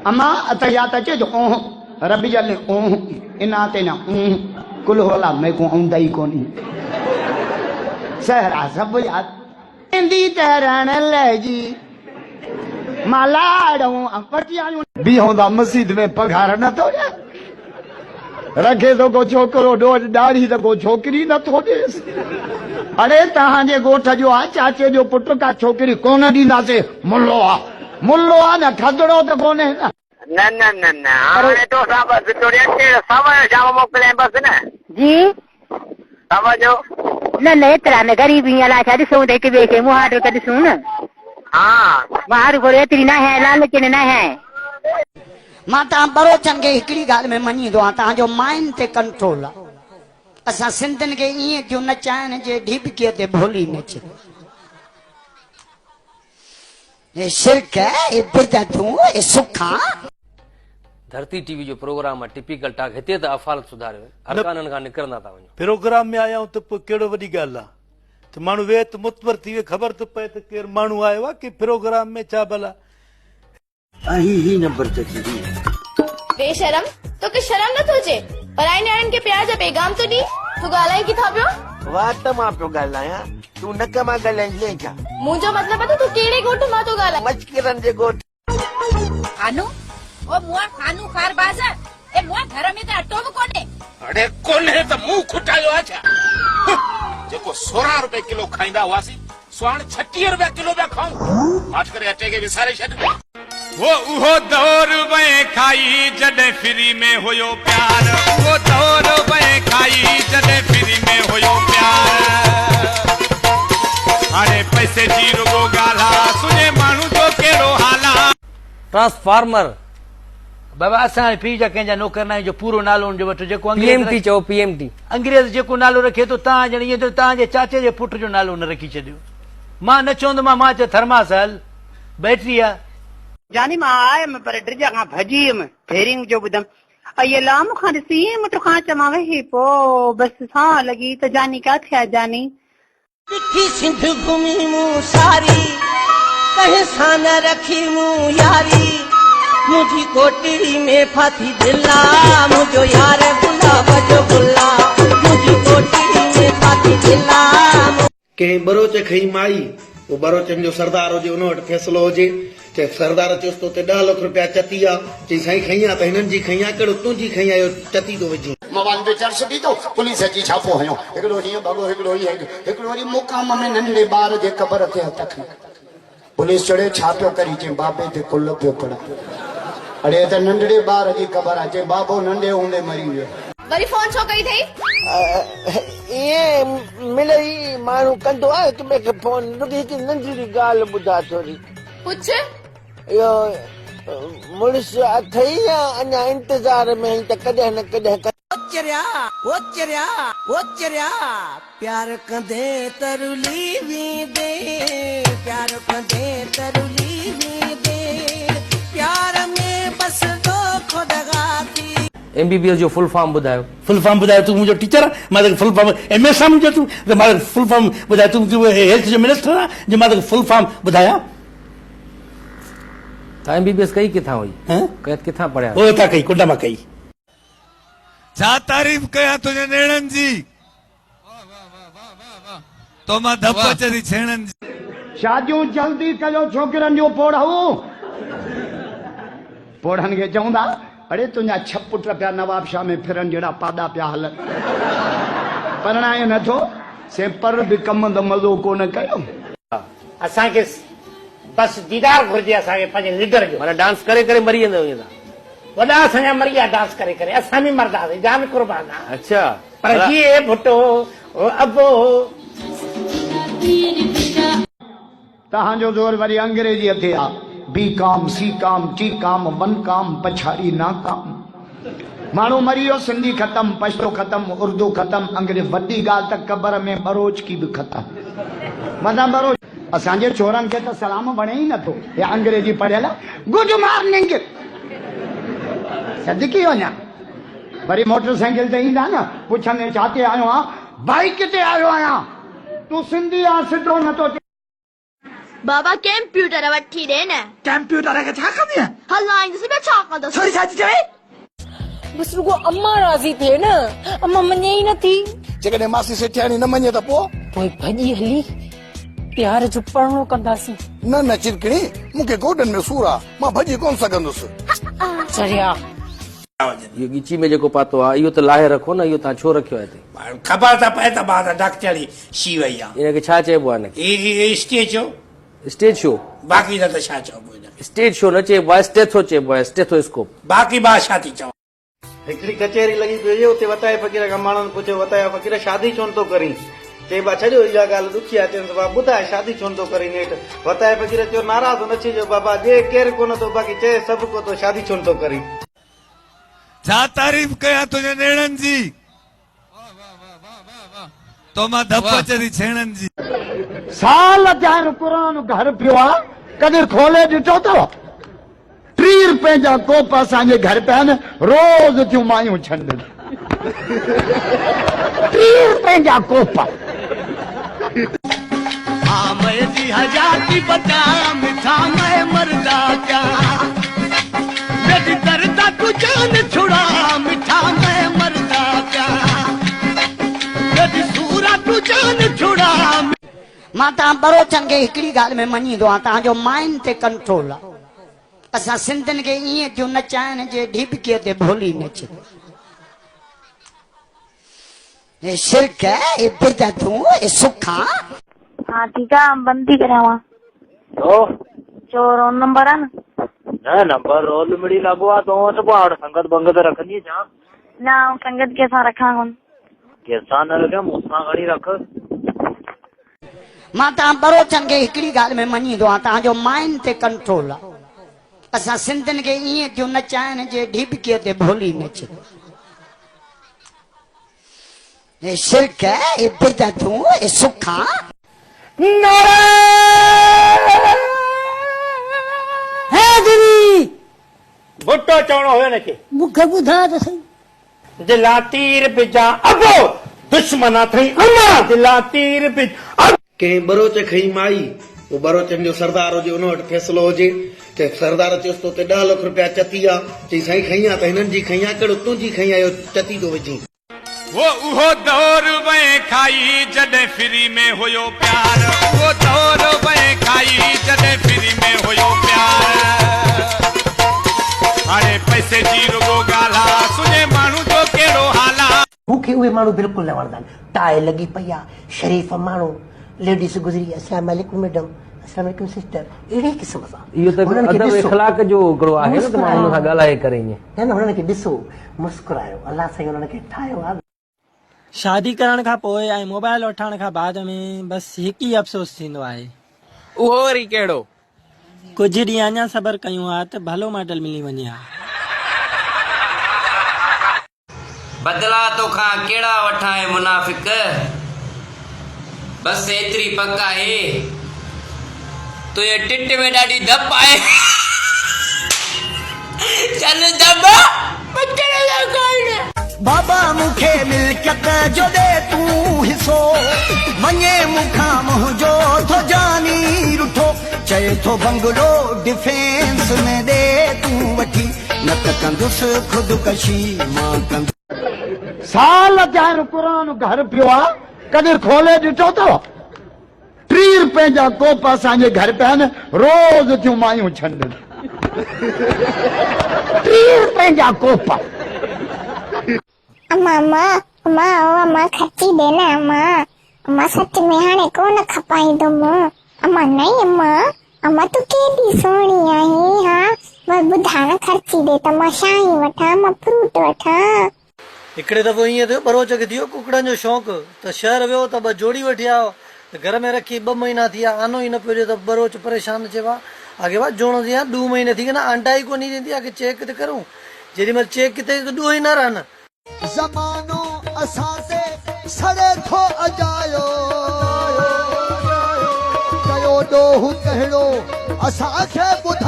अम्मा अतयात अचे जो ओह रबी जल ओह इना ते ना कुल होला मैं को औंदा ही कोनी सहरा सब याद इंदी तहरण ले जी मालाड़ो पटियां भी होंदा मस्जिद में पघार न तो रखे तो को छोकरो डोज दाढ़ी तो को छोकरी न तो देस अरे तहां गोठ जो आ चाचे जो पुट का छोकरी कोन दींदासे मुल्लो आ न खदड़ो तो कोने न न न न हाणे तो साहब थोड़ी अचे सवा जाम मोकले बस न जी समझो न न एतरा न गरीबी अला छा ॾिसूं त हिक ॿिए खे मुहारो त ॾिसूं न हाँ मुहारो को एतरी न है लालच न है मां तव्हां बरोचन खे हिकिड़ी ॻाल्हि में मञींदो आहियां तव्हांजो माइंड ते कंट्रोल आहे असां सिंधियुनि खे ईअं थियूं नचाइण जे ढिबकीअ ते भोली नचे ये शिरक है ये बिदअतूं ये सुखा धरती टीवी जो प्रोग्राम है टिपिकल टॉक हिते त अफ़ालत सुधारियो हर कानन खां निकिरंदा था वञो प्रोग्राम में आया त पोइ कहिड़ो वॾी ॻाल्हि आहे त माण्हू वेह त मुतबर थी वियो ख़बर त पए त केरु माण्हू आयो आहे की प्रोग्राम में छा भला ही नंबर ते थी बेशरम तो के शर्म न थोचे पराई न्याणन के प्यार जा पैगाम तो दी तू गालाई किथा पियो वाह त मां पियो ॻाल्हायां तू नक मां ॻाल्हाइजे छा मुंहिंजो मतलब है तू केड़े गोठ मां तो गालाई मचकिरन जे गोठ खानू ओ मुआ खानू खार बाजार ए मुआ घर में त अटो कोने अरे कोने त मुंह खुटायो आछा जेको 16 रुपए किलो खाइंदा हुआसी स्वाण 36 रुपए किलो बि खाऊं माठ करे अटे के विसारे छड वो उहो दौर वे खाई जॾहिं फ्री में हुयो प्यार वो दौर वे खाई जॾहिं फ्री में हुयो प्यार हाणे पैसे जी रुगो ॻाल्हि सुने माण्हू जो कहिड़ो हाल आहे ट्रांसफार्मर बाबा असां पीउ जा कंहिंजा नौकर न जो पूरो नालो हुनजो वठो जेको पीएमटी चओ पीएमटी अंग्रेज़ जेको नालो रखे थो तव्हां ॼण ईअं तव्हांजे चाचे जे पुट जो नालो न रखी छॾियो मां न चवंदोमांइ मां चयो थर्मास हल बैटरी आहे जानी मां आयमि पर ड्रिज खां भॼी वियमि फेरिंग जो ॿुधमि ऐं लाम खां ॾिसी मुठ खां चवां वेही पोइ बसि सां लॻी त जानी किथे आहे जानी सिंध घुमी मूं सारी कहीं सां न रखी मूं यारी मुंहिंजी कोटड़ी में फाथी दिला मुंहिंजो यार गुलाब जो गुला मुंहिंजी कोटड़ी में फाथी दिला कंहिं बरोच खई माई वो बरोचन जो सरदार हुजे उन वटि फ़ैसिलो हुजे ते सरदार चयोसि तो 10 लाख रुपया चती आहे चई साईं खई आहे त हिननि जी खई आहे कहिड़ो तुंहिंजी खई आहे चती थो विझी मोबाइल ते चर्च दी तो पुलिस अची छापो हयो हिकिड़ो ॾींहुं भॻो हिकिड़ो हिकिड़ो वरी मुकाम में नंढड़े ॿार जे क़बर ते हथ खणी पुलिस चढ़े छा पियो करी चई बाबे ते कुल पियो पड़ा अरे त नंढड़े ॿार जी क़बर आहे चई बाबो नंढे हूंदे मरी वियो वरी फोन छो कई थई ये मिलई माण्हू कंदो आहे हिक ॿिए खे फोन रुॻी हिकु नंढड़ी ॻाल्हि ॿुधा थोरी पुछ इहो मुड़ुस अथई या अञा इंतज़ार में त कॾहिं न कॾहिं प्यार कंदे तरुली वेंदे प्यार कंदे तरुली वेंदे प्यार में बस दो खुदगा थी एमबीबीएस जो फुल फॉर्म ॿुधायो तूं मुंहिंजो टीचर आहे मां तोखे फुल फॉर्म एमएस आहे मुंहिंजो तूं त मां फुल फॉर्म ॿुधाए तूं हेल्थ जो मिनिस्टर आहे जो मां तोखे फुल फॉर्म ॿुधायां तव्हां एमबीबीएस कई किथां हुई किथां पढ़िया ओ था कई कुंडा मां कई छा तारीफ़ कयां तुंहिंजे नेणनि जी तो मां धप चरी छेणनि जी शादियूं जल्दी कयो छोकिरनि जो पोढ़नि खे चवंदा अरे तुंहिंजा 6 पुट पिया नवाब शाह में फिरनि जहिड़ा पाॾा पिया हलनि परणाए नथो से पर बि कम त मज़ो कोन कयो असांखे बस दीदार घुर्जे असांखे पंहिंजे लीडर जो माना डांस करे करे मरी वेंदो ईअं वॾा असांजा मरी विया डांस करे करे असां बि मरदासीं जाम कुर्बान आहे अच्छा पर ये भुटो अबो तव्हांजो ज़ोर वरी अंग्रेजी ते आहे बी काम सी काम टी काम वन काम पछाड़ी ना काम माण्हू मरी वियो सिंधी ख़तम पछतो ख़तम उर्दू ख़तम अंग्रेज वॾी ॻाल्हि त क़बर में बरोच की बि ख़तम मना बरोच असांजे चोरनि खे त सलाम वणे ई नथो हे अंग्रेजी पढ़ियल गुड मॉर्निंग सदकी वञा वरी मोटरसाइकिल ते ईंदा न पुछंदे छा ते आयो आहियां बाइक ते आयो आहियां तूं सिंधी आहे सिधो नथो बाबा कंप्यूटर वठी दे न कंप्यूटर के छा कंदी है हलाइंदस बे छा कंदस छोरी छाती चवे बस रुगो अम्मा राज़ी थिए न अम्मा मञे ई नथी जेकॾहिं मासी सेठियाणी न मञे त पोइ भॼी हली प्यार जो परणो कंदासीं न न चिरकणी मूंखे गोॾनि में सूर आहे मां भॼी कोन सघंदुसि चरिया इहो ॻीची में जेको पातो आहे इहो त लाहे रखो न इहो तव्हां छो रखियो आहे हिते ख़बर त पए त ॿार डॉक्टरी शी वई आहे इनखे छा चइबो आहे हिनखे स्टेज जो स्टेज शो बाक़ी न त छा चइबो हिनखे स्टेज शो न चइबो आहे स्टेथो चइबो आहे स्टेथोस्कोप बाक़ी ॿार छा थी चवां हिकिड़ी कचहरी लॻी पई हुई उते वताये फ़क़ीर खां माण्हुनि पुछियो वताये फ़क़ीर शादी छो नथो करी चइबा छॾियो इहा ॻाल्हि ॾुखी आहे चइनि बाबा ॿुधाए शादी छो नथो करी नेठि वताये फ़क़ीर चयो नाराज़ न थी जो बाबा जे केरु कोन थो बाक़ी चए सभु को थो शादी छो नथो करी छा तारीफ़ कयां तुंहिंजे नेड़नि जी तो मां धप चरी छेड़नि जी साल चार पुरानो घर पियो आहे कॾहिं खोले ॾिठो अथव 30 रुपए जा कोप असांजे घर पिया आहिनि रोज़ थियूं मायूं छंड 30 रुपए जा कोप जी हजाती बता मिठा मैं मरदा क्या मेरी दर्दा तू जान छुड़ा मिठा मैं मरदा क्या मेरी सूरा तू जान छुड़ा मां तव्हां बरोचन खे हिकिड़ी ॻाल्हि में मञींदो आहियां तव्हांजो माइंड ते कंट्रोल आहे असां सिंधियुनि खे ईअं थियूं नचाइण जे ढिबकीअ ते भोली नच ये शिरक है ये बिदअतूं ये सुखा हाँ ठीक है बंद ही करावा जो रोल नंबर है न नंबर रोल मिड़ी लगो आ तो बाहर संगत बंगत रखनी जा ना संगत के साथ रखा कौन कैसा न रखे मुसा घड़ी रख मां तव्हां बरोचन खे हिकिड़ी ॻाल्हि में मञींदो आहियां तव्हांजो माइंड ते कंट्रोल आहे असां सिंधियुनि खे ईअं थियूं नचाइण जे ढिबकीअ ते भोली नच ये शिरक है ये बिदअतूं ये सुखा है दीदी भुट्टो चवणो हुयो हिनखे मूंखे ॿुधायो त सही दिला तीर बिजा अबो दुश्मना थई अम्मा दिला तीर बिज कंहिं बरोच खई माई वो बरोचनि जो सरदार हुजे उन वटि फ़ैसिलो हुजे त सरदार चयोसि तो 10 लाख रुपया चती आहे चई साईं खई आहे त हिननि जी खई आहे कहिड़ो तुंहिंजी खई आहे चती तो विझी वो उहो दौर वए खाई जॾहिं फ्री में हुयो प्यार वो दौर वए खाई जॾहिं फ्री में हुयो प्यार हाणे पैसे जी रुगो ॻाल्हि आहे सुञे माण्हू जो कहिड़ो हाल आहे मूंखे उहे माण्हू बिल्कुलु न वणंदा आहिनि टाई लॻी पई आहे शरीफ़ माण्हू लेडीस गुज़री अस्सलाम वालेकुम मैडम अस्सलाम वालेकुम सिस्टर अहिड़े क़िस्म सां इहो त अदब इख़लाक़ जो हिकिड़ो आहे न त माण्हू हुन सां ॻाल्हाए करे ईअं न हुननि खे ॾिसो मुस्कुरायो अलाह साईं हुननि खे ठाहियो आहे शादी करण खां पोइ ऐं मोबाइल वठण खां बाद में बसि हिकु ई अफ़सोस थींदो आहे उहो वरी कहिड़ो कुझु ॾींहं अञा सबर कयूं हा त भलो मॉडल मिली वञे हा बदला तोखां कहिड़ा वठां मुनाफ़िक बस एतिरी पक आहे तुंहिंजे टिट में ॾाढी धप आहे चल दब बाबा मूंखे मिल्कियत जो दे तूं हिसो मञे मूंखां मुंहिंजो थो जानी रुठो चए थो बंगलो डिफेंस में दे तूं वठी न त कंदुसि ख़ुदकशी मां कंदुसि साल चार पुरानो घर पियो आहे कॾहिं खोले ॾिठो अथव 30 रुपए जा कोप असांजे घर पिया आहिनि रोज़ थियूं मायूं छंड 30 रुपए जा कोप अम्मा खर्ची देना अम्मा सच में हाणे कोन खपाईंदुमि अम्मा नहीं अम्मा तू केॾी सुहिणी आहीं हा बस ॿुधा न खर्ची दे त मां शाही वठां मां फ्रूट वठां हिकिड़े दफ़ो ईअं थियो बरोच खे थियो कुकड़नि जो शौक़ु त शहर वियो त 2 जोड़ी वठी आयो त घर में रखी 2 महीना थी विया आनो ई न पियो ॾिए त बरोच परेशान चइबो आहे आगे बाद जोड़ो थी 2 महीने थी गए ना अंडा ही को नहीं देती आगे चेक तो करूं जेॾीमहिल चेक किथे तो 2 ही न रहन ज़मानो असां ते सड़े थो अजायो कयो ॾोहु कहिड़ो असांखे ॿुधायो